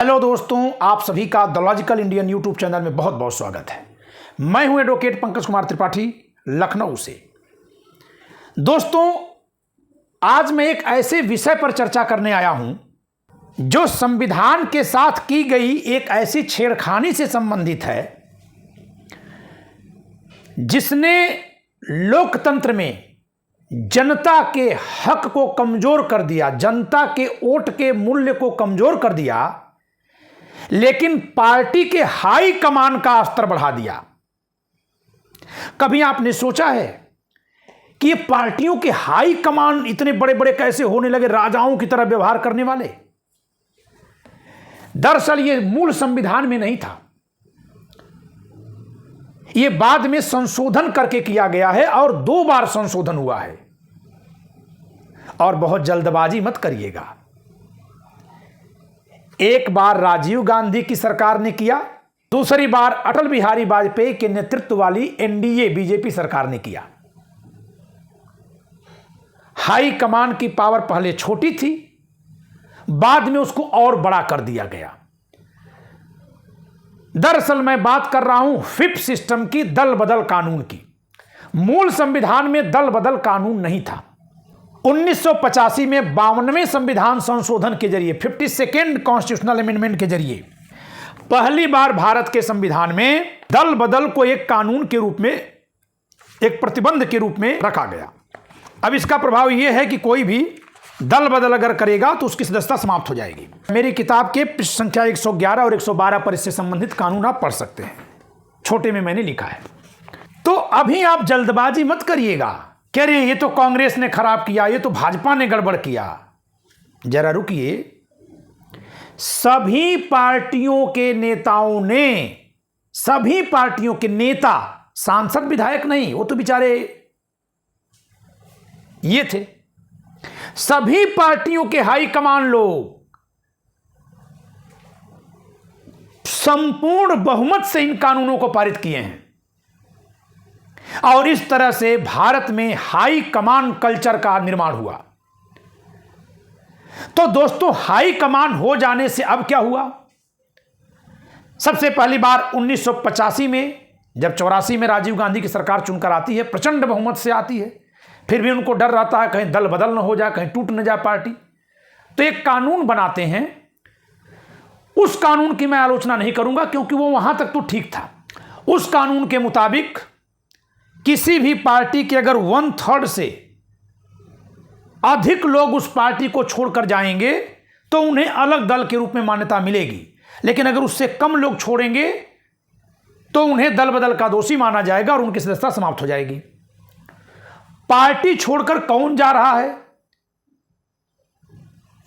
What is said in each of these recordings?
Hello दोस्तों, आप सभी का the logical Indian YouTube channel में बहुत बहुत स्वागत है। मैं हूं एडवोकेट पंकज कुमार त्रिपाठी, लखनऊ से। दोस्तों, आज मैं एक ऐसे विषय पर चर्चा करने आया हूं जो संविधान के साथ की गई एक ऐसी छेड़खानी से संबंधित है जिसने लोकतंत्र में जनता के हक को कमजोर कर दिया, जनता के वोट के मूल्य को कमजोर कर दिया, लेकिन पार्टी के हाई कमान का स्तर बढ़ा दिया। कभी आपने सोचा है कि ये पार्टियों के हाई कमान इतने बड़े बड़े कैसे होने लगे, राजाओं की तरह व्यवहार करने वाले? दरअसल ये मूल संविधान में नहीं था, ये बाद में संशोधन करके किया गया है और 2 बार संशोधन हुआ है। और बहुत जल्दबाजी मत करिएगा। एक बार राजीव गांधी की सरकार ने किया, दूसरी बार अटल बिहारी वाजपेयी के नेतृत्व वाली एनडीए बीजेपी सरकार ने किया। हाई कमान की पावर पहले छोटी थी, बाद में उसको और बड़ा कर दिया गया। दरअसल मैं बात कर रहा हूं फिफ्थ सिस्टम की, दल बदल कानून की। मूल संविधान में दल बदल कानून नहीं था। 1985 में 52वें संविधान संशोधन के जरिए, 52nd कॉन्स्टिट्यूशनल अमेंडमेंट के जरिए पहली बार भारत के संविधान में दल बदल को एक कानून के रूप में, एक प्रतिबंध के रूप में रखा गया। अब इसका प्रभाव यह है कि कोई भी दल बदल अगर करेगा तो उसकी सदस्यता समाप्त हो जाएगी। मेरी किताब के पृष्ठ संख्या 111 और 112 पर इससे संबंधित कानून आप पढ़ सकते हैं, छोटे में मैंने लिखा है। तो अभी आप जल्दबाजी मत करिएगा, कह रहे ये तो कांग्रेस ने खराब किया, ये तो भाजपा ने गड़बड़ किया। जरा रुकिए। सभी पार्टियों के नेताओं ने, सभी पार्टियों के नेता, सांसद विधायक नहीं, वो तो बेचारे ये थे, सभी पार्टियों के हाई कमान लोग संपूर्ण बहुमत से इन कानूनों को पारित किए हैं। और इस तरह से भारत में हाई कमान कल्चर का निर्माण हुआ। तो दोस्तों, हाई कमान हो जाने से अब क्या हुआ? सबसे पहली बार 1985 में, जब 84 में राजीव गांधी की सरकार चुनकर आती है, प्रचंड बहुमत से आती है, फिर भी उनको डर रहता है कहीं दल बदल न हो जाए, कहीं टूट न जाए पार्टी। तो एक कानून बनाते हैं। उस कानून की मैं आलोचना नहीं करूंगा क्योंकि वो वहां तक तो ठीक था। उस कानून के मुताबिक किसी भी पार्टी के अगर 1/3 से अधिक लोग उस पार्टी को छोड़कर जाएंगे तो उन्हें अलग दल के रूप में मान्यता मिलेगी, लेकिन अगर उससे कम लोग छोड़ेंगे तो उन्हें दल बदल का दोषी माना जाएगा और उनकी सदस्यता समाप्त हो जाएगी। पार्टी छोड़कर कौन जा रहा है?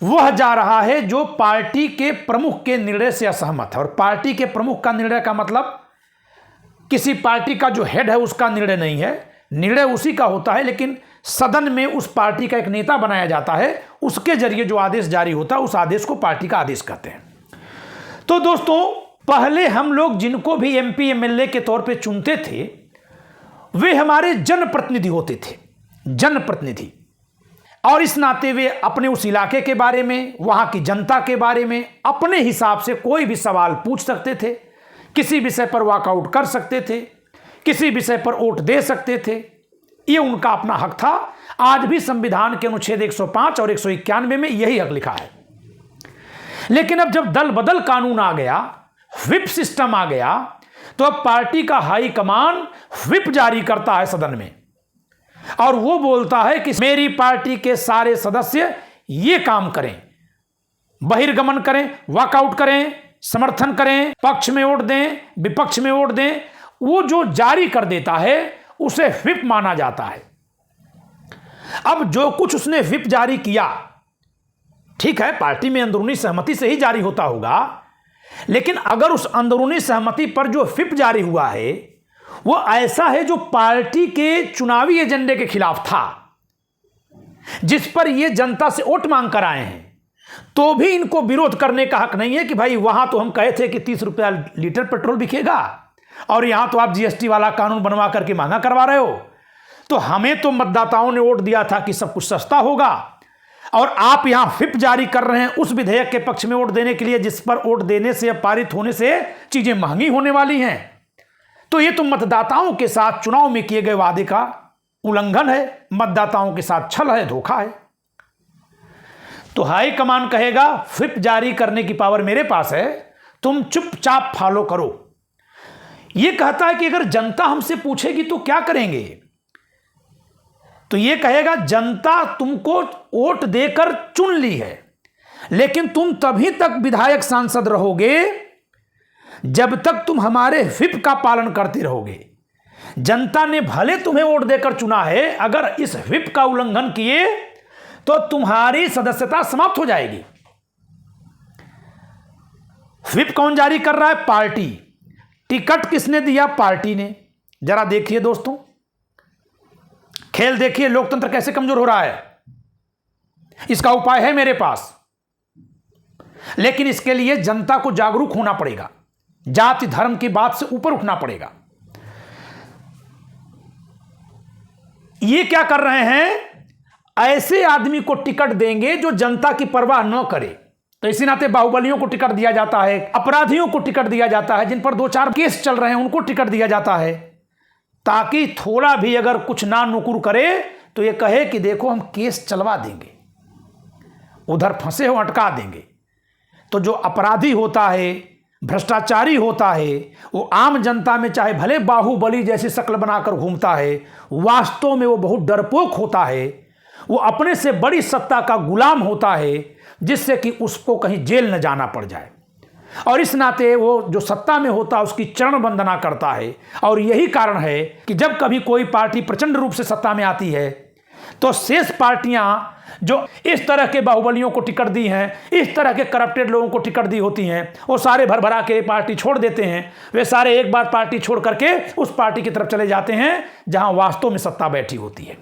वह जा रहा है जो पार्टी के प्रमुख के निर्णय से असहमत है। और पार्टी के प्रमुख का निर्णय का मतलब किसी पार्टी का जो हेड है उसका निर्णय नहीं है, निर्णय उसी का होता है, लेकिन सदन में उस पार्टी का एक नेता बनाया जाता है, उसके जरिए जो आदेश जारी होता है उस आदेश को पार्टी का आदेश कहते हैं। तो दोस्तों, पहले हम लोग जिनको भी एमपी एमएलए के तौर पे चुनते थे वे हमारे जनप्रतिनिधि होते थे, जनप्रतिनिधि। और इस नाते वे अपने उस इलाके के बारे में, वहां की जनता के बारे में अपने हिसाब से कोई भी सवाल पूछ सकते थे, किसी विषय पर वॉकआउट कर सकते थे, किसी विषय पर वोट दे सकते थे। यह उनका अपना हक था। आज भी संविधान के अनुच्छेद 105 और 191 में यही हक लिखा है। लेकिन अब जब दल बदल कानून आ गया, व्हिप सिस्टम आ गया, तो अब पार्टी का हाई कमान व्हिप जारी करता है सदन में और वो बोलता है कि मेरी पार्टी के सारे सदस्य ये काम करें, बहिर्गमन करें, वॉकआउट करें, समर्थन करें, पक्ष में वोट दें, विपक्ष में वोट दें। वो जो जारी कर देता है उसे व्हिप माना जाता है। अब जो कुछ उसने व्हिप जारी किया, ठीक है, पार्टी में अंदरूनी सहमति से ही जारी होता होगा, लेकिन अगर उस अंदरूनी सहमति पर जो व्हिप जारी हुआ है वो ऐसा है जो पार्टी के चुनावी एजेंडे के खिलाफ था, जिस पर ये जनता से वोट मांग कर आए हैं, तो भी इनको विरोध करने का हक नहीं है कि भाई वहां तो हम कहे थे कि 30 रुपया लीटर पेट्रोल बिकेगा और यहां तो आप जीएसटी वाला कानून बनवा करके महंगा करवा रहे हो। तो हमें तो मतदाताओं ने वोट दिया था कि सब कुछ सस्ता होगा, और आप यहां व्हिप जारी कर रहे हैं उस विधेयक के पक्ष में वोट देने के लिए जिस पर वोट देने से या पारित होने से चीजें महंगी होने वाली हैं, तो ये तो मतदाताओं के साथ चुनाव में किए गए वादे का उल्लंघन है, मतदाताओं के साथ छल है, धोखा है। तो हाईकमान कहेगा व्हिप जारी करने की पावर मेरे पास है, तुम चुपचाप फॉलो करो। यह कहता है कि अगर जनता हमसे पूछेगी तो क्या करेंगे, तो यह कहेगा जनता तुमको वोट देकर चुन ली है, लेकिन तुम तभी तक विधायक सांसद रहोगे जब तक तुम हमारे व्हिप का पालन करते रहोगे। जनता ने भले तुम्हें वोट देकर चुना है, अगर इस व्हिप का उल्लंघन किए तो तुम्हारी सदस्यता समाप्त हो जाएगी। व्हिप कौन जारी कर रहा है? पार्टी। टिकट किसने दिया? पार्टी ने। जरा देखिए दोस्तों, खेल देखिए, लोकतंत्र कैसे कमजोर हो रहा है। इसका उपाय है मेरे पास, लेकिन इसके लिए जनता को जागरूक होना पड़ेगा, जाति धर्म की बात से ऊपर उठना पड़ेगा। ये क्या कर रहे हैं? ऐसे आदमी को टिकट देंगे जो जनता की परवाह न करे। तो इसी नाते बाहुबलियों को टिकट दिया जाता है, अपराधियों को टिकट दिया जाता है, जिन पर 2-4 केस चल रहे हैं उनको टिकट दिया जाता है, ताकि थोड़ा भी अगर कुछ ना नुकुर करे तो ये कहे कि देखो हम केस चलवा देंगे, उधर फंसे हो अटका देंगे। तो जो अपराधी होता है, भ्रष्टाचारी होता है, वो आम जनता में चाहे भले बाहुबली जैसी शक्ल बनाकर घूमता है, वास्तव में वो बहुत डरपोक होता है। वो अपने से बड़ी सत्ता का गुलाम होता है, जिससे कि उसको कहीं जेल न जाना पड़ जाए। और इस नाते वो जो सत्ता में होता है उसकी चरण वंदना करता है। और यही कारण है कि जब कभी कोई पार्टी प्रचंड रूप से सत्ता में आती है तो शेष पार्टियां जो इस तरह के बाहुबलियों को टिकट दी हैं, इस तरह के करप्टेड लोगों को टिकट दी होती हैं, वो सारे भर भरा के पार्टी छोड़ देते हैं। वे सारे एक बार पार्टी छोड़ करके उस पार्टी की तरफ चले जाते हैं जहां वास्तव में सत्ता बैठी होती है।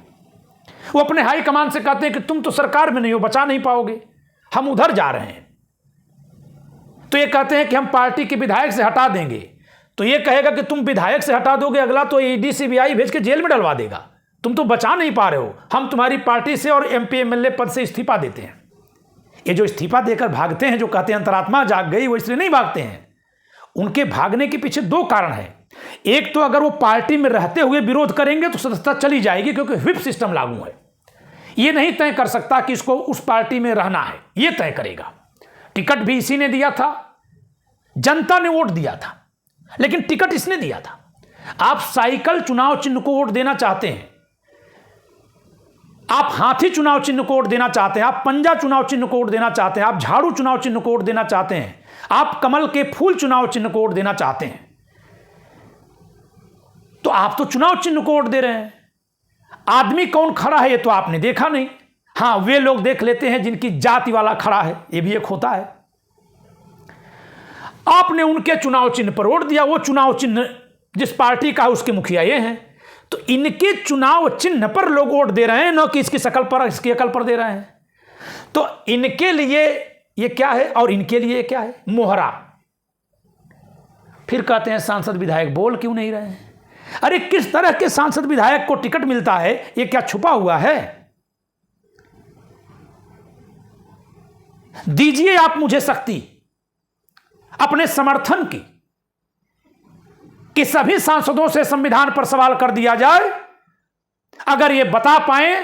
वो अपने हाईकमान से कहते हैं कि तुम तो सरकार में नहीं हो, बचा नहीं पाओगे, हम उधर जा रहे हैं। तो ये कहते हैं कि हम पार्टी के विधायक से हटा देंगे। तो ये कहेगा कि तुम विधायक से हटा दोगे, अगला तो ईडी सीबीआई भेज के जेल में डलवा देगा, तुम तो बचा नहीं पा रहे हो, हम तुम्हारी पार्टी से और एमपी एमएलए पद से इस्तीफा देते हैं। ये जो इस्तीफा देकर भागते हैं, जो कहते हैं अंतरात्मा जाग गई, वो इसलिए नहीं भागते हैं। उनके भागने के पीछे 2 कारण हैं। एक तो अगर वो पार्टी में रहते हुए विरोध करेंगे तो सदस्यता चली जाएगी, क्योंकि व्हिप सिस्टम लागू है। ये नहीं तय कर सकता कि इसको उस पार्टी में रहना है, ये तय करेगा। टिकट भी इसी ने दिया था, जनता ने वोट दिया था, लेकिन टिकट इसने दिया था। आप साइकिल चुनाव चिन्ह को वोट देना चाहते हैं, आप हाथी चुनाव चिन्ह को वोट देना चाहते हैं, आप पंजा चुनाव चिन्ह को वोट देना चाहते हैं, आप झाड़ू चुनाव चिन्ह को वोट देना चाहते हैं, आप कमल के फूल चुनाव चिन्ह को वोट देना चाहते हैं, तो आप तो चुनाव चिन्ह को वोट दे रहे हैं। आदमी कौन खड़ा है ये तो आपने देखा नहीं। हां, वे लोग देख लेते हैं जिनकी जाति वाला खड़ा है, ये भी एक होता है। आपने उनके चुनाव चिन्ह पर वोट दिया, वो चुनाव चिन्ह जिस पार्टी का है उसके मुखिया ये हैं, तो इनके चुनाव चिन्ह पर लोग वोट दे रहे हैं, न कि इसकी शकल पर, इसकी अकल पर दे रहे हैं। तो इनके लिए ये क्या है और इनके लिए क्या है? मोहरा। फिर कहते हैं सांसद विधायक बोल क्यों नहीं रहे हैं? अरे किस तरह के सांसद विधायक को टिकट मिलता है, ये क्या छुपा हुआ है? दीजिए आप मुझे शक्ति अपने समर्थन की, कि सभी सांसदों से संविधान पर सवाल कर दिया जाए। अगर ये बता पाए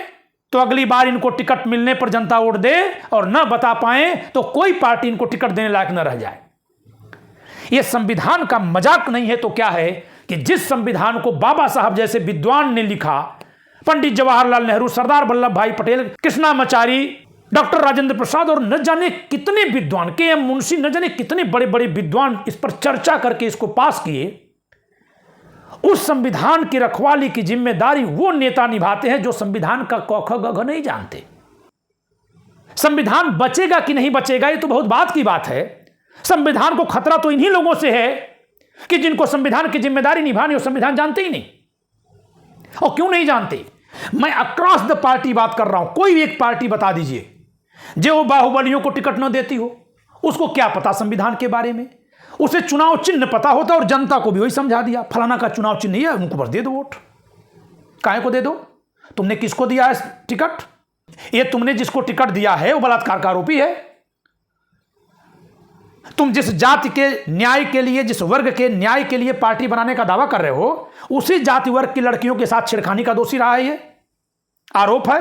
तो अगली बार इनको टिकट मिलने पर जनता वोट दे, और न बता पाए तो कोई पार्टी इनको टिकट देने लायक न रह जाए। यह संविधान का मजाक नहीं है तो क्या है कि जिस संविधान को बाबा साहब जैसे विद्वान ने लिखा, पंडित जवाहरलाल नेहरू, सरदार वल्लभ भाई पटेल, कृष्णामाचारी, डॉक्टर राजेंद्र प्रसाद और न जाने कितने विद्वान, के एम मुंशी, न जाने कितने बड़े बड़े विद्वान इस पर चर्चा करके इसको पास किए, उस संविधान की रखवाली की जिम्मेदारी वो नेता निभाते हैं जो संविधान का क ख ग घ नहीं जानते। संविधान बचेगा कि नहीं बचेगा ये तो बहुत बात की बात है। संविधान को खतरा तो इन्हीं लोगों से है कि जिनको संविधान की जिम्मेदारी निभानी हो, संविधान जानते ही नहीं। और क्यों नहीं जानते? मैं अक्रॉस द पार्टी बात कर रहा हूं। कोई भी एक पार्टी बता दीजिए जो वो बाहुबलियों को टिकट न देती हो, उसको क्या पता संविधान के बारे में? उसे चुनाव चिन्ह पता होता और जनता को भी वही समझा दिया, फलाना का चुनाव चिन्ह है, उनको बस दे दो वोट। काहे को दे दो? तुमने किसको दिया है टिकट? ये तुमने जिसको टिकट दिया है वो बलात्कार का आरोपी है। तुम जिस जाति के न्याय के लिए, जिस वर्ग के न्याय के लिए पार्टी बनाने का दावा कर रहे हो, उसी जाति वर्ग की लड़कियों के साथ छेड़खानी का दोषी रहा है, ये आरोप है।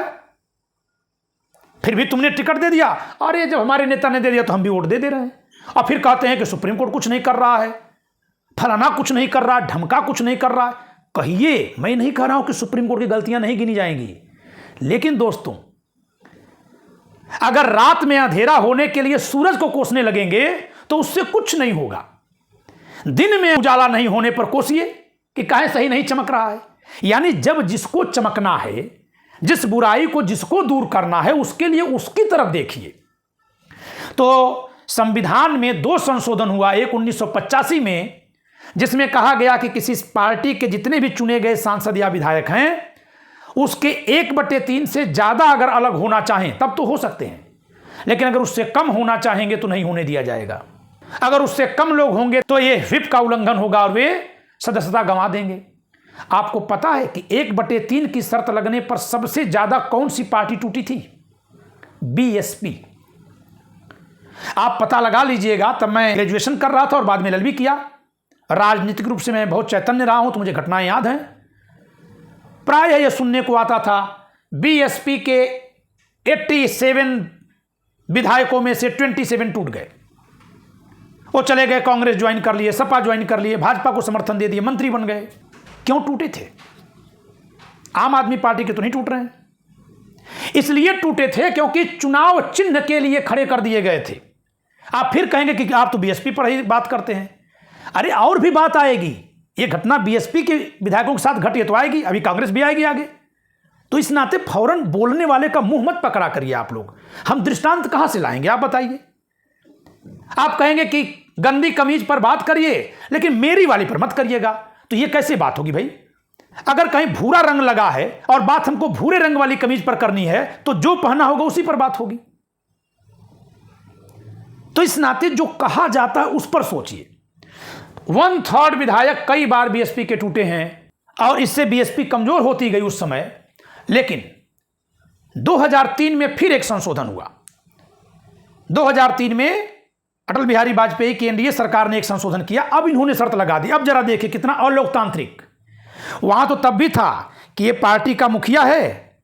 फिर भी तुमने टिकट दे दिया। अरे जब हमारे नेता ने दे दिया तो हम भी वोट दे रहे हैं। और फिर कहते हैं कि सुप्रीम कोर्ट कुछ नहीं कर रहा है, फलाना कुछ नहीं कर रहा है, ढमका कुछ नहीं कर रहा है। कहिए, मैं नहीं कह रहा हूं कि सुप्रीम कोर्ट की गलतियां नहीं गिनी जाएंगी, लेकिन दोस्तों अगर रात में अंधेरा होने के लिए सूरज को कोसने लगेंगे तो उससे कुछ नहीं होगा। दिन में उजाला नहीं होने पर कोसिए कि काहे सही नहीं चमक रहा है। यानी जब जिसको चमकना है, जिस बुराई को जिसको दूर करना है, उसके लिए उसकी तरफ देखिए। तो संविधान में 2 संशोधन हुआ, एक 1985 में जिसमें कहा गया कि किसी पार्टी के जितने भी चुने गए सांसद या विधायक हैं उसके 1/3 से ज्यादा अगर अलग होना चाहें तब तो हो सकते हैं, लेकिन अगर उससे कम होना चाहेंगे तो नहीं होने दिया जाएगा। अगर उससे कम लोग होंगे तो ये व्हिप का उल्लंघन होगा और वे सदस्यता गंवा देंगे। आपको पता है कि 1/3 की शर्त लगने पर सबसे ज्यादा कौन सी पार्टी टूटी थी? बीएसपी। आप पता लगा लीजिएगा। तब मैं ग्रेजुएशन कर रहा था और बाद में LLB किया। राजनीतिक रूप से मैं बहुत चैतन्य रहा हूं तो मुझे घटनाएं याद हैं। प्राय यह सुनने को आता था बीएसपी के 87 विधायकों में से 27 टूट गए। वो चले गए, कांग्रेस ज्वाइन कर लिए, सपा ज्वाइन कर लिए, भाजपा को समर्थन दे दिए, मंत्री बन गए। क्यों टूटे थे? आम आदमी पार्टी के तो नहीं टूट रहे हैं। इसलिए टूटे थे क्योंकि चुनाव चिन्ह के लिए खड़े कर दिए गए थे। आप फिर कहेंगे कि आप तो बीएसपी पर ही बात करते हैं। अरे और भी बात आएगी। ये घटना बीएसपी के विधायकों के साथ घटी तो आएगी, अभी कांग्रेस भी आएगी आगे। तो इस नाते फौरन बोलने वाले का मुंह मत पकड़ा करिए आप लोग। हम दृष्टांत कहां से लाएंगे आप बताइए? आप कहेंगे कि गंदी कमीज पर बात करिए लेकिन मेरी वाली पर मत करिएगा, तो ये कैसे बात होगी भाई? अगर कहीं भूरा रंग लगा है और बात हमको भूरे रंग वाली कमीज पर करनी है तो जो पहना होगा उसी पर बात होगी। तो इस नाते जो कहा जाता है उस पर सोचिए। 1/3 विधायक कई बार बीएसपी के टूटे हैं और इससे बीएसपी कमजोर होती गई उस समय। लेकिन 2003 में फिर एक संशोधन हुआ। 2003 में अटल बिहारी वाजपेयी की एनडीए सरकार ने एक संशोधन किया। अब इन्होंने शर्त लगा दी। अब जरा देखिए कितना अलोकतांत्रिक। वहां तो तब भी था कि ये पार्टी का मुखिया है,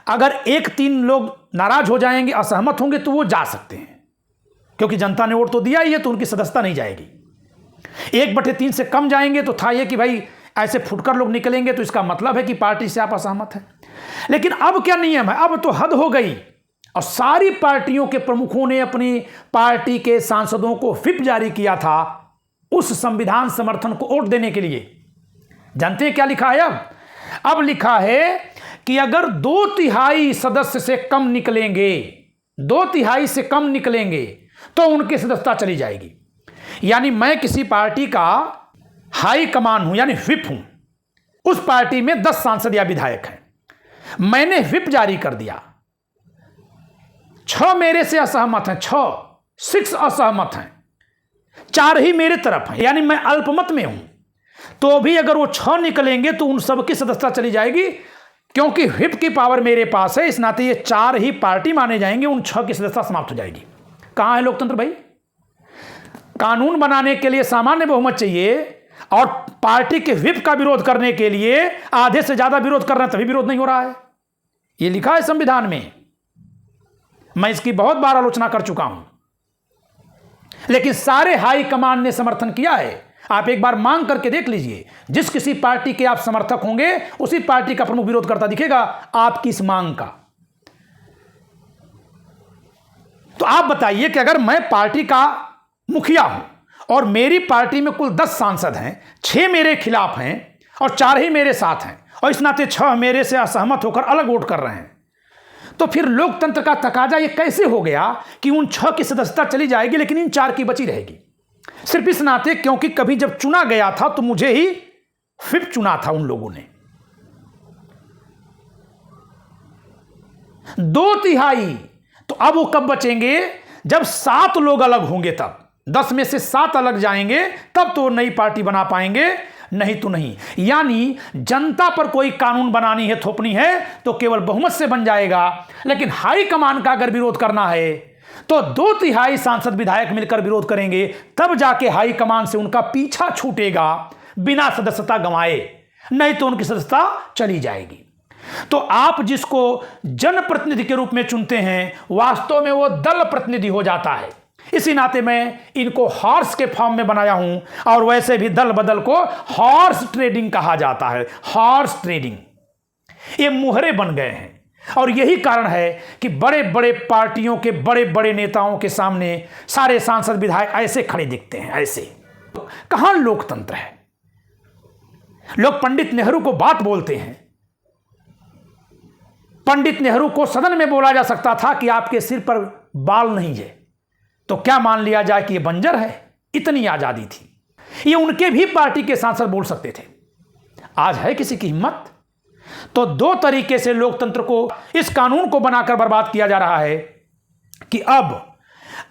अगर 1-3 लोग नाराज हो जाएंगे, असहमत होंगे तो वो जा सकते हैं, क्योंकि जनता ने वोट तो दिया ही है, तो उनकी सदस्यता नहीं जाएगी। 1/3 से कम जाएंगे तो था ये कि भाई ऐसे फुटकर लोग निकलेंगे तो इसका मतलब है कि पार्टी से आप असहमत हैं। लेकिन अब क्या नियम है? अब तो हद हो गई और सारी पार्टियों के प्रमुखों ने अपनी पार्टी के सांसदों को व्हिप जारी किया था उस संविधान समर्थन को वोट देने के लिए। जानते हैं क्या लिखा है अब लिखा है कि अगर 2/3 सदस्य से कम निकलेंगे, 2/3 से कम निकलेंगे तो उनकी सदस्यता चली जाएगी। यानी मैं किसी पार्टी का हाई कमान हूं, यानी व्हिप हूं, उस पार्टी में 10 सांसद या विधायक हैं, मैंने व्हिप जारी कर दिया, 6 मेरे से असहमत हैं, 6 असहमत हैं, 4 ही मेरे तरफ हैं, यानी मैं अल्पमत में हूं, तो भी अगर वो 6 निकलेंगे तो उन सबकी सदस्यता चली जाएगी, क्योंकि व्हिप की पावर मेरे पास है। इस नाते ये 4 ही पार्टी माने जाएंगे, उन 6 की सदस्यता समाप्त हो जाएगी। कहां है लोकतंत्र भाई? कानून बनाने के लिए सामान्य बहुमत चाहिए और पार्टी के व्हिप का विरोध करने के लिए आधे से ज्यादा विरोध कर रहे हैं, तभी विरोध नहीं हो रहा है। यह लिखा है संविधान में। मैं इसकी बहुत बार आलोचना कर चुका हूं, लेकिन सारे हाई कमान ने समर्थन किया है। आप एक बार मांग करके देख लीजिए, जिस किसी पार्टी के आप समर्थक होंगे उसी पार्टी का प्रमुख विरोध करता दिखेगा आपकी इस मांग का। तो आप बताइए कि अगर मैं पार्टी का मुखिया हूं और मेरी पार्टी में कुल 10 सांसद हैं, 6 मेरे खिलाफ हैं और 4 ही मेरे साथ हैं, और इस नाते 6 मेरे से असहमत होकर अलग वोट कर रहे हैं, तो फिर लोकतंत्र का तकाजा यह कैसे हो गया कि उन 6 की सदस्यता चली जाएगी लेकिन इन 4 की बची रहेगी? सिर्फ इस नाते क्योंकि कभी जब चुना गया था तो मुझे ही व्हिप चुना था उन लोगों ने। 2/3 तो अब वो कब बचेंगे? जब 7 लोग अलग होंगे तब। 10 में से 7 अलग जाएंगे तब तो नई पार्टी बना पाएंगे, नहीं तो नहीं। यानी जनता पर कोई कानून बनानी है, थोपनी है तो केवल बहुमत से बन जाएगा, लेकिन हाईकमान का अगर विरोध करना है तो 2/3 सांसद विधायक मिलकर विरोध करेंगे, तब जाके हाईकमान से उनका पीछा छूटेगा बिना सदस्यता गंवाए, नहीं तो उनकी सदस्यता चली जाएगी। तो आप जिसको जनप्रतिनिधि के रूप में चुनते हैं, वास्तव में वो दल प्रतिनिधि हो जाता है। इसी नाते मैं इनको हॉर्स के फॉर्म में बनाया हूं, और वैसे भी दल बदल को हॉर्स ट्रेडिंग कहा जाता है। हॉर्स ट्रेडिंग, ये मुहरे बन गए हैं, और यही कारण है कि बड़े बड़े पार्टियों के बड़े बड़े नेताओं के सामने सारे सांसद विधायक ऐसे खड़े दिखते हैं, ऐसे। कहां लोकतंत्र है? लोग पंडित नेहरू को बात बोलते हैं। पंडित नेहरू को सदन में बोला जा सकता था कि आपके सिर पर बाल नहीं है, तो क्या मान लिया जाए कि यह बंजर है? इतनी आजादी थी, ये उनके भी पार्टी के सांसद बोल सकते थे। आज है किसी की हिम्मत? तो 2 तरीके से लोकतंत्र को, इस कानून को बनाकर बर्बाद किया जा रहा है कि अब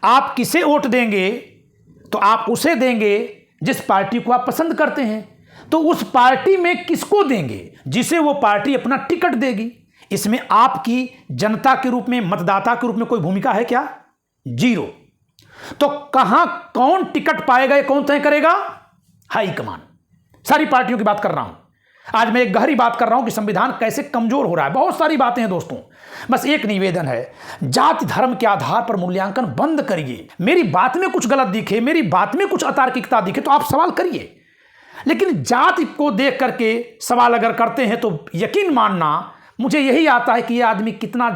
आप किसे वोट देंगे तो आप उसे देंगे जिस पार्टी को आप पसंद करते हैं, तो उस पार्टी में किसको देंगे? जिसे वो पार्टी अपना टिकट देगी। इसमें आपकी जनता के रूप में, मतदाता के रूप में कोई भूमिका है क्या? 0। तो कहां कौन टिकट पाएगा, ये कौन तय करेगा? हाईकमान। सारी पार्टियों की बात कर रहा हूं। आज मैं एक गहरी बात कर रहा हूं कि संविधान कैसे कमजोर हो रहा है। बहुत सारी बातें हैं दोस्तों, बस एक निवेदन है, जाति धर्म के आधार पर मूल्यांकन बंद करिए। मेरी बात में कुछ गलत दिखे, मेरी बात में कुछ अतार्किकता दिखे तो आप सवाल करिए, लेकिन जाति को देख करके सवाल अगर करते हैं तो यकीन मानना, मुझे यही आता है कि यह आदमी कितना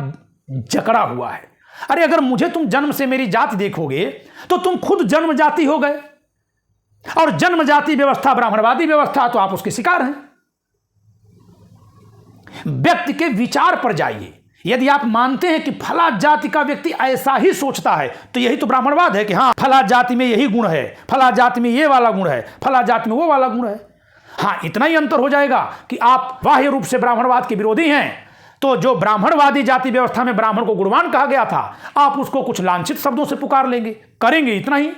जकड़ा हुआ है। अरे अगर मुझे तुम जन्म से मेरी जाति देखोगे तो तुम खुद जन्म जाति हो गए, और जन्म जाति व्यवस्था ब्राह्मणवादी व्यवस्था, तो आप उसके शिकार हैं। व्यक्ति के विचार पर जाइए। यदि आप मानते हैं कि फला जाति का व्यक्ति ऐसा ही सोचता है तो यही तो ब्राह्मणवाद है कि हाँ, फला जाति में यही गुण है, फला जाति में ये वाला गुण है, फला जाति में वो वाला गुण है। हाँ, इतना ही अंतर हो जाएगा कि आप बाह्य रूप से ब्राह्मणवाद के विरोधी हैं, तो जो ब्राह्मणवादी जाति व्यवस्था में ब्राह्मण को गुणवान कहा गया था, आप उसको कुछ लांछित शब्दों से पुकार लेंगे, करेंगे इतना ही,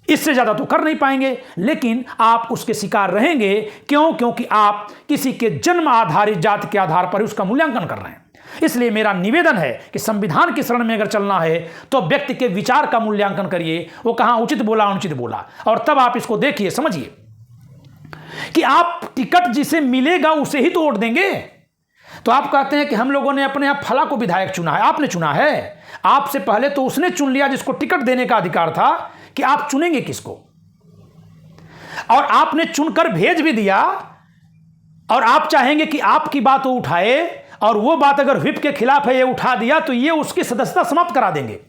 इससे ज्यादा तो कर नहीं पाएंगे। लेकिन आप उसके शिकार रहेंगे। क्यों? क्योंकि आप किसी के जन्म आधारित जाति के आधार पर उसका मूल्यांकन कर रहे हैं। इसलिए मेरा निवेदन है कि संविधान की शरण में अगर चलना है तो व्यक्ति के विचार का मूल्यांकन करिए, वो कहां उचित बोला, अनुचित बोला, और तब आप इसको देखिए, समझिए कि आप टिकट जिसे मिलेगा उसे ही तो वोट देंगे। तो आप कहते हैं कि हम लोगों ने अपने आप फला को विधायक चुना है। आपने चुना है? आपसे पहले तो उसने चुन लिया जिसको टिकट देने का अधिकार था कि आप चुनेंगे किसको, और आपने चुनकर भेज भी दिया, और आप चाहेंगे कि आपकी बात वो उठाए, और वो बात अगर व्हिप के खिलाफ है, ये उठा दिया तो ये उसकी सदस्यता समाप्त करा देंगे।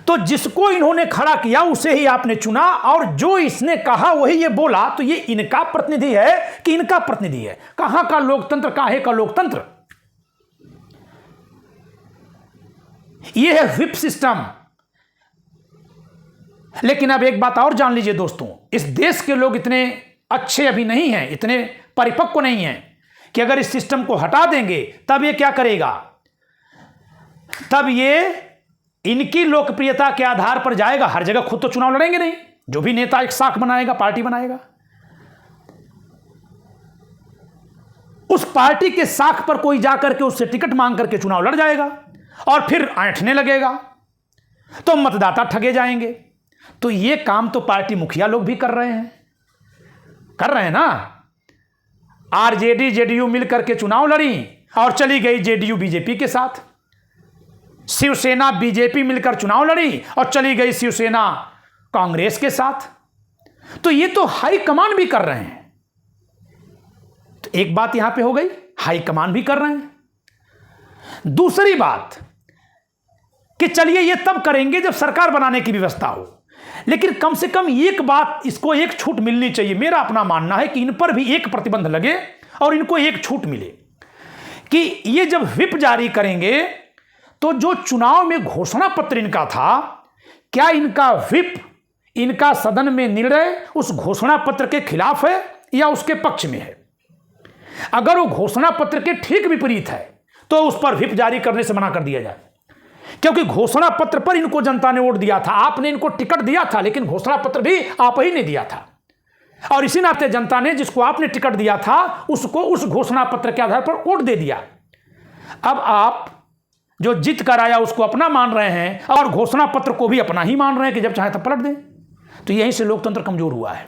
तो जिसको इन्होंने खड़ा किया उसे ही आपने चुना, और जो इसने कहा वही ये बोला, तो ये इनका प्रतिनिधि है कि इनका प्रतिनिधि है? कहां का लोकतंत्र, काहे का लोकतंत्र? ये है व्हिप सिस्टम। लेकिन अब एक बात और जान लीजिए दोस्तों, इस देश के लोग इतने अच्छे अभी नहीं हैं, इतने परिपक्व नहीं हैं कि अगर इस सिस्टम को हटा देंगे तब ये क्या करेगा? तब ये इनकी लोकप्रियता के आधार पर जाएगा। हर जगह खुद तो चुनाव लड़ेंगे नहीं, जो भी नेता एक साख बनाएगा, पार्टी बनाएगा, उस पार्टी के साख पर कोई जाकर के उससे टिकट मांग करके चुनाव लड़ जाएगा, और फिर ऐंठने लगेगा, तो मतदाता ठगे जाएंगे। तो ये काम तो पार्टी मुखिया लोग भी कर रहे हैं ना। आरजेडी जेडीयू मिलकर के चुनाव लड़ी और चली गई जेडीयू बीजेपी के साथ। शिवसेना बीजेपी मिलकर चुनाव लड़ी और चली गई शिवसेना कांग्रेस के साथ। तो ये तो हाईकमान भी कर रहे हैं। तो एक बात यहां पे हो गई, हाईकमान भी कर रहे हैं। दूसरी बात कि चलिए ये तब करेंगे जब सरकार बनाने की व्यवस्था हो, लेकिन कम से कम एक बात, इसको एक छूट मिलनी चाहिए। मेरा अपना मानना है कि इन पर भी एक प्रतिबंध लगे और इनको एक छूट मिले कि ये जब व्हिप जारी करेंगे तो जो चुनाव में घोषणा पत्र इनका था, क्या इनका व्हिप, इनका सदन में निर्णय उस घोषणा पत्र के खिलाफ है या उसके पक्ष में है? अगर वो घोषणा पत्र के ठीक विपरीत है तो उस पर व्हिप जारी करने से मना कर दिया जाए। क्योंकि घोषणा पत्र पर इनको जनता ने वोट दिया था। आपने इनको टिकट दिया था, लेकिन घोषणा पत्र भी आप ही ने दिया था, और इसी नाते जनता ने जिसको आपने टिकट दिया था उसको उस घोषणा पत्र के आधार पर वोट दे दिया। अब आप जो जीत कर आया उसको अपना मान रहे हैं और घोषणा पत्र को भी अपना ही मान रहे हैं कि जब चाहे तब पलट दें। तो यहीं से लोकतंत्र कमजोर हुआ है,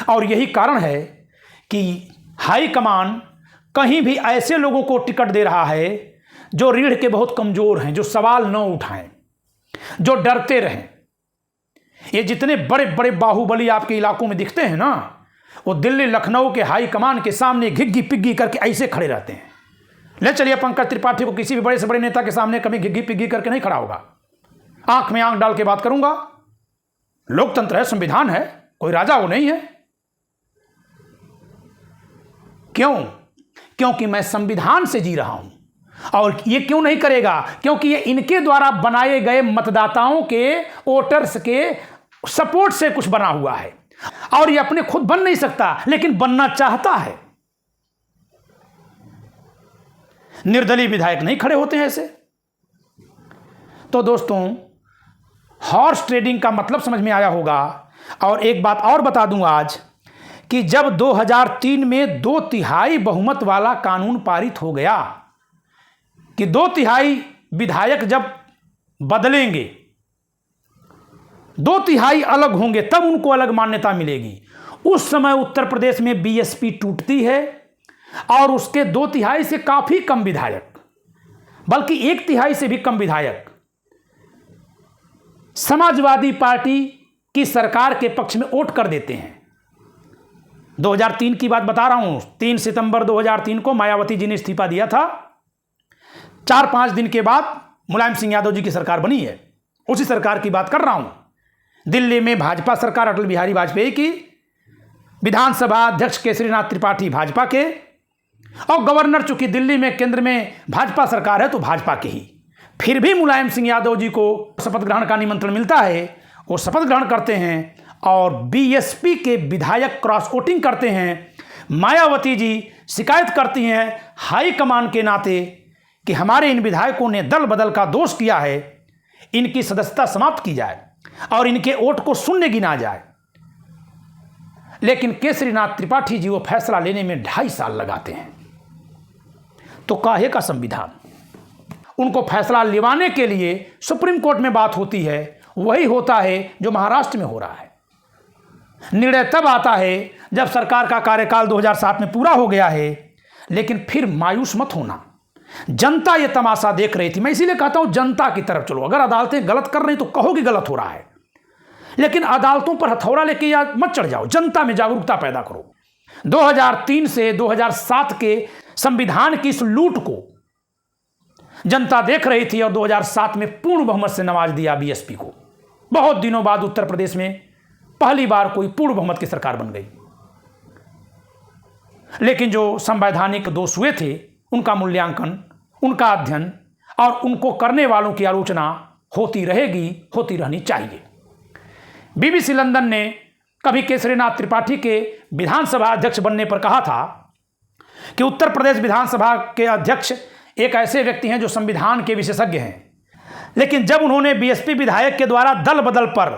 और यही कारण है कि हाईकमान कहीं भी ऐसे लोगों को टिकट दे रहा है जो रीढ़ के बहुत कमजोर हैं, जो सवाल न उठाएं, जो डरते रहें। ये जितने बड़े बड़े बाहुबली आपके इलाकों में दिखते हैं ना, वो दिल्ली लखनऊ के हाईकमान के सामने घिग्गी पिग्गी करके ऐसे खड़े रहते हैं। ले चलिए पंकज त्रिपाठी को किसी भी बड़े से बड़े नेता के सामने कभी घिग्गी पिग्गी करके नहीं खड़ा होगा। आंख में आंख डाल के बात करूंगा। लोकतंत्र है, संविधान है, कोई राजा वो नहीं है। क्यों? क्योंकि मैं संविधान से जी रहा हूं। और ये क्यों नहीं करेगा? क्योंकि ये इनके द्वारा बनाए गए मतदाताओं के, वोटर्स के सपोर्ट से कुछ बना हुआ है, और ये अपने खुद बन नहीं सकता, लेकिन बनना चाहता है। निर्दलीय विधायक नहीं खड़े होते हैं ऐसे। तो दोस्तों, हॉर्स ट्रेडिंग का मतलब समझ में आया होगा। और एक बात और बता दूं आज, कि जब 2003 में 2/3 बहुमत वाला कानून पारित हो गया कि 2/3 विधायक जब बदलेंगे, 2/3 अलग होंगे, तब उनको अलग मान्यता मिलेगी। उस समय उत्तर प्रदेश में बीएसपी टूटती है और उसके 2/3 से काफी कम विधायक, बल्कि 1/3 से भी कम विधायक समाजवादी पार्टी की सरकार के पक्ष में वोट कर देते हैं। 2003 की बात बता रहा हूं। 3 सितंबर 2003 को मायावती जी ने इस्तीफा दिया था। 4-5 दिन के बाद मुलायम सिंह यादव जी की सरकार बनी है। उसी सरकार की बात कर रहा हूं। दिल्ली में भाजपा सरकार अटल बिहारी वाजपेयी की, विधानसभा अध्यक्ष केसरीनाथ त्रिपाठी भाजपा के, और गवर्नर चूंकि दिल्ली में केंद्र में भाजपा सरकार है तो भाजपा के ही। फिर भी मुलायम सिंह यादव जी को शपथ ग्रहण का निमंत्रण मिलता है, वो शपथ ग्रहण करते हैं और बीएसपी के विधायक क्रॉस वोटिंग करते हैं। मायावती जी शिकायत करती हैं हाईकमान के नाते कि हमारे इन विधायकों ने दल बदल का दोष किया है, इनकी सदस्यता समाप्त की जाए और इनके वोट को शून्य गिना जाए। लेकिन केसरीनाथ त्रिपाठी जी वो फैसला लेने में 2.5 साल लगाते हैं। तो काहे का संविधान? उनको फैसला लिवाने के लिए सुप्रीम कोर्ट में बात होती है, वही होता है जो महाराष्ट्र में हो रहा है। निर्णय तब आता है जब सरकार का कार्यकाल 2007 में पूरा हो गया है। लेकिन फिर मायूस मत होना, जनता ये तमाशा देख रही थी। मैं इसीलिए कहता हूं जनता की तरफ चलो। अगर अदालतें गलत कर रही तो कहो कि गलत हो रहा है, लेकिन अदालतों पर हथौड़ा लेके या मत चढ़ जाओ, जनता में जागरूकता पैदा करो। 2003 से 2007 के संविधान की इस लूट को जनता देख रही थी और 2007 में पूर्ण बहुमत से नवाज दिया बीएसपी को। बहुत दिनों बाद उत्तर प्रदेश में पहली बार कोई पूर्ण बहुमत की सरकार बन गई। लेकिन जो संवैधानिक दोष हुए थे उनका मूल्यांकन, उनका अध्ययन और उनको करने वालों की आलोचना होती रहेगी, होती रहनी चाहिए। बीबीसी लंदन ने कभी केसरीनाथ त्रिपाठी के विधानसभा अध्यक्ष बनने पर कहा था कि उत्तर प्रदेश विधानसभा के अध्यक्ष एक ऐसे व्यक्ति हैं जो संविधान के विशेषज्ञ हैं। लेकिन जब उन्होंने बीएसपी विधायक के द्वारा दल बदल पर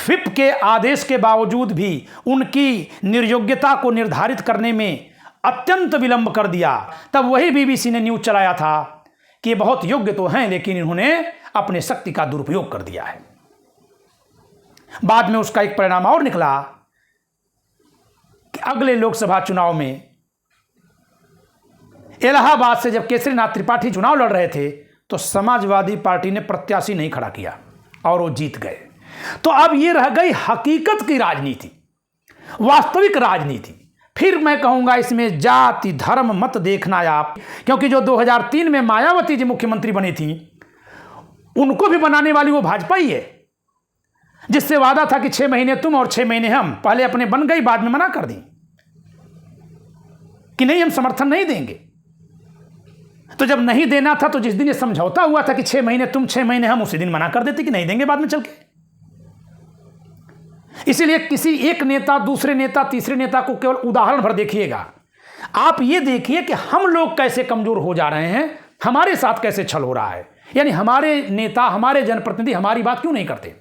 व्हिप के आदेश के बावजूद भी उनकी निर्योग्यता को निर्धारित करने में अत्यंत विलंब कर दिया, तब वही बीबीसी ने न्यूज चलाया था कि ये बहुत योग्य तो हैं लेकिन इन्होंने अपने शक्ति का दुरुपयोग कर दिया है। बाद में उसका एक परिणाम और निकला कि अगले लोकसभा चुनाव में इलाहाबाद से जब केसरीनाथ त्रिपाठी चुनाव लड़ रहे थे तो समाजवादी पार्टी ने प्रत्याशी नहीं खड़ा किया और वो जीत गए। तो अब ये रह गई हकीकत की राजनीति, वास्तविक राजनीति। फिर मैं कहूंगा इसमें जाति धर्म मत देखना आप, क्योंकि जो 2003 में मायावती जी मुख्यमंत्री बनी थी उनको भी बनाने वाली वो भाजपा ही है, जिससे वादा था कि 6 महीने तुम और 6 महीने हम। पहले अपने बन गई, बाद में मना कर दी कि नहीं हम समर्थन नहीं देंगे। तो जब नहीं देना था तो जिस दिन ये समझौता हुआ था कि 6 महीने तुम 6 महीने हम, उसी दिन मना कर देते कि नहीं देंगे बाद में चल के। इसीलिए किसी एक नेता दूसरे नेता तीसरे नेता को केवल उदाहरण भर देखिएगा, आप ये देखिए कि हम लोग कैसे कमजोर हो जा रहे हैं, हमारे साथ कैसे छल हो रहा है। यानी हमारे नेता, हमारे जनप्रतिनिधि हमारी बात क्यों नहीं करते?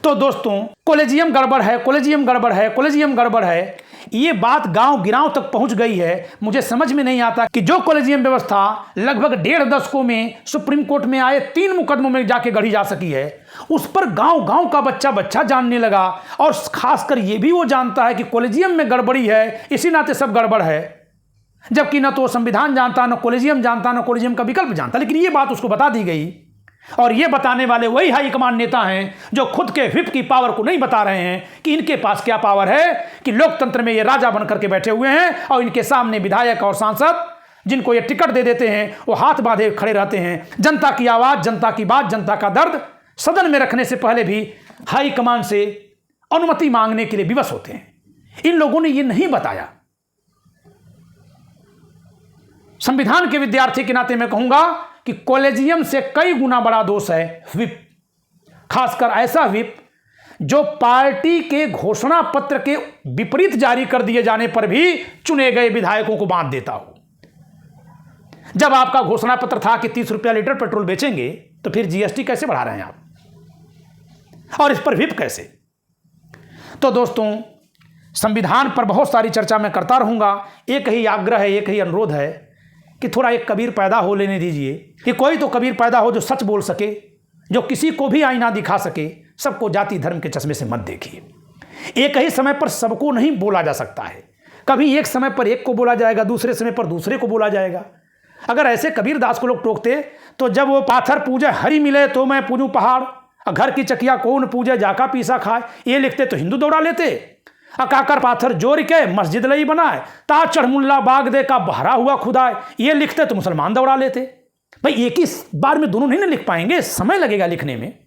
तो दोस्तों, कॉलेजियम गड़बड़ है, कॉलेजियम गड़बड़ है, कॉलेजियम गड़बड़ है, ये बात गांव गिरांव तक पहुंच गई है। मुझे समझ में नहीं आता कि जो कॉलेजियम व्यवस्था लगभग 1.5 दशकों में सुप्रीम कोर्ट में आए 3 मुकदमों में जाके गढ़ी जा सकी है, उस पर गांव गांव का बच्चा जानने लगा। और खासकर ये भी वो जानता है कि कॉलेजियम में गड़बड़ी है, इसी नाते सब गड़बड़ है, जबकि न तो संविधान जानता, न कॉलेजियम जानता, न कॉलेजियम का विकल्प जानता। लेकिन ये बात उसको बता दी गई, और ये बताने वाले वही हाईकमान नेता हैं जो खुद के व्हिप की पावर को नहीं बता रहे हैं कि इनके पास क्या पावर है, कि लोकतंत्र में ये राजा बनकर के बैठे हुए हैं और इनके सामने विधायक और सांसद जिनको ये टिकट दे देते हैं वो हाथ बांधे खड़े रहते हैं। जनता की आवाज, जनता की बात, जनता का दर्द सदन में रखने से पहले भी हाईकमान से अनुमति मांगने के लिए विवश होते हैं। इन लोगों ने ये नहीं बताया। संविधान के विद्यार्थी के नाते मैं कहूंगा कि कॉलेजियम से कई गुना बड़ा दोष है व्हिप, खासकर ऐसा व्हिप जो पार्टी के घोषणा पत्र के विपरीत जारी कर दिए जाने पर भी चुने गए विधायकों को बांध देता हो। जब आपका घोषणा पत्र था कि 30 रुपया लीटर पेट्रोल बेचेंगे, तो फिर जीएसटी कैसे बढ़ा रहे हैं आप, और इस पर व्हिप कैसे? तो दोस्तों, संविधान पर बहुत सारी चर्चा मैं करता रहूंगा। एक ही आग्रह है, एक ही अनुरोध है कि थोड़ा एक कबीर पैदा हो लेने दीजिए, कि कोई तो कबीर पैदा हो जो सच बोल सके, जो किसी को भी आईना दिखा सके। सबको जाति धर्म के चश्मे से मत देखिए। एक ही समय पर सबको नहीं बोला जा सकता है। कभी एक समय पर एक को बोला जाएगा, दूसरे समय पर दूसरे को बोला जाएगा। अगर ऐसे कबीर दास को लोग टोकते तो जब वो पाथर पूजे हरि मिले तो मैं पूजूं पहाड़, घर की चकिया कौन पूजे जाका पीसा खाए, ये लिखते तो हिंदू दौड़ा लेते। अकाकर पाथर जोर के मस्जिद लई बनाए, ता चढ़मुल्ला बाग दे का बहरा हुआ खुदाए, ये लिखते तो मुसलमान दौड़ा लेते। भाई एक ही बार में दोनों नहीं लिख पाएंगे, समय लगेगा लिखने में,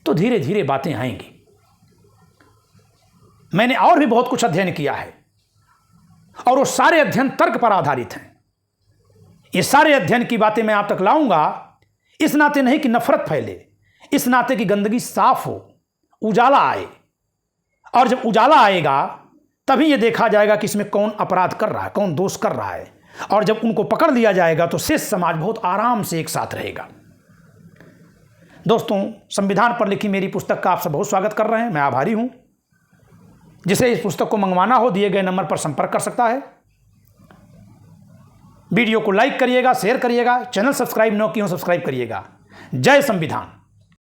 तो धीरे धीरे बातें आएंगी। मैंने और भी बहुत कुछ अध्ययन किया है, और वो सारे अध्ययन तर्क पर आधारित हैं। ये सारे अध्ययन की बातें मैं आप तक लाऊंगा, इस नाते नहीं कि नफरत फैले, इस नाते की गंदगी साफ हो, उजाला आए। और जब उजाला आएगा तभी ये देखा जाएगा कि इसमें कौन अपराध कर रहा है, कौन दोष कर रहा है। और जब उनको पकड़ लिया जाएगा तो शेष समाज बहुत आराम से एक साथ रहेगा। दोस्तों, संविधान पर लिखी मेरी पुस्तक का आप सब बहुत स्वागत कर रहे हैं, मैं आभारी हूं। जिसे इस पुस्तक को मंगवाना हो, दिए गए नंबर पर संपर्क कर सकता है। वीडियो को लाइक करिएगा, शेयर करिएगा, चैनल सब्सक्राइब न किए हो सब्सक्राइब करिएगा। जय संविधान।